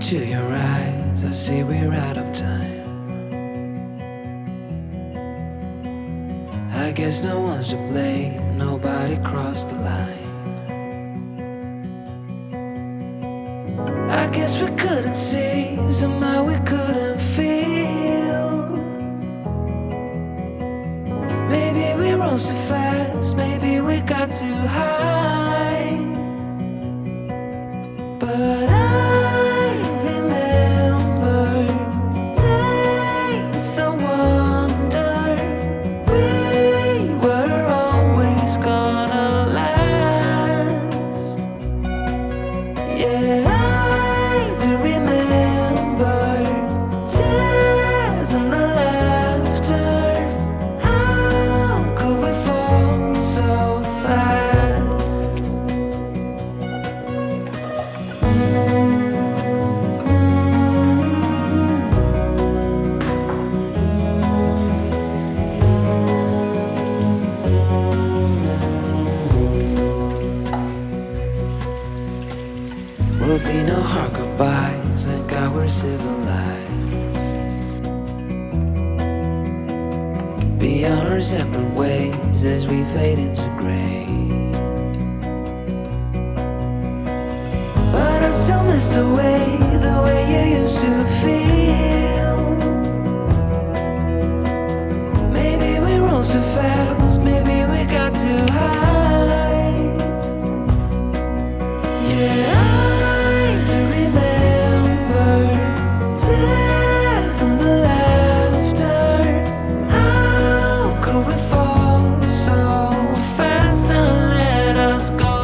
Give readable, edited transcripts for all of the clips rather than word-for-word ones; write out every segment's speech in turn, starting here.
into your eyes, I see we're out of time. I guess no one's to blame, nobody crossed the line. I guess we couldn't see, somehow we couldn't feel. Maybe we rose too fast, maybe we got too high. But I remember days I wonder we were always gonna last. Yeah, I do remember tears and the laughter. How could we fall so fast? Will be no hard goodbyes, thank God we're civilized. Be on our separate ways as we fade into gray. But I still miss the way you used to feel. Maybe we rose too fast, maybe we got too high. Yeah, I do remember tears and the laughter. How could we fall so fast and let us go?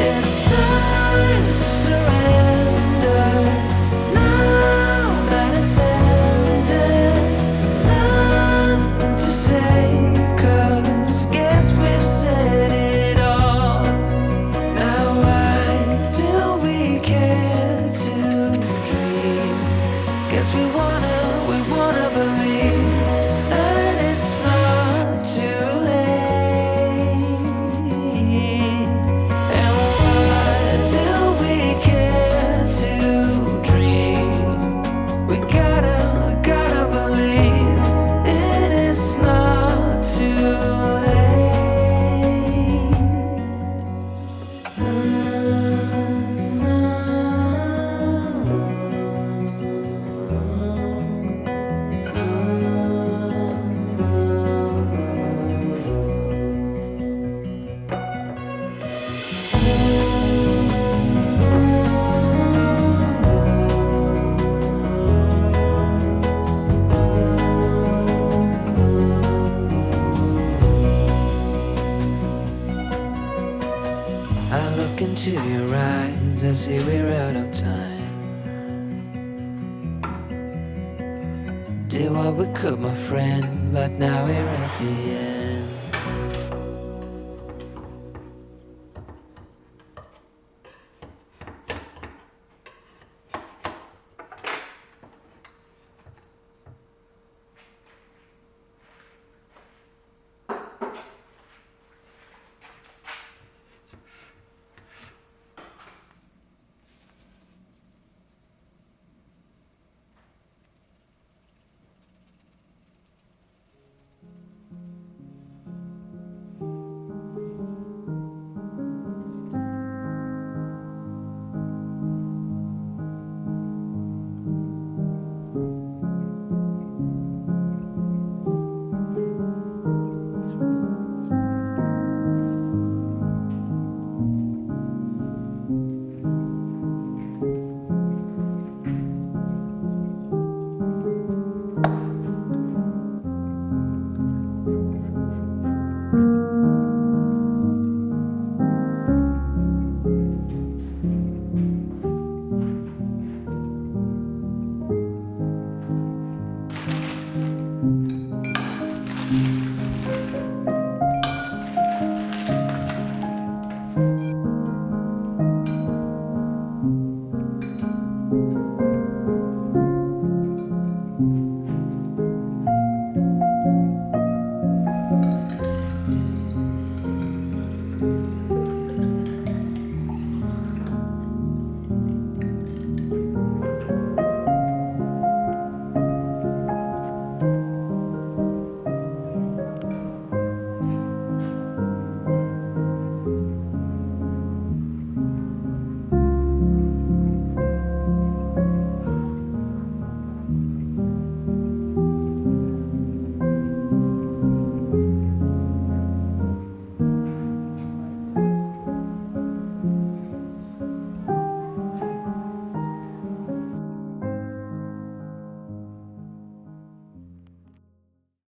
It's time to surrender now that it's ended. Nothing to say, 'cause guess we've said it all. Now why do we care to dream? Guess we wanna believe that it's not too late. And why do we care to dream? We gotta believe it is not too I look into your eyes, I see we're out of time. Did what we could, my friend, but now we're at the end.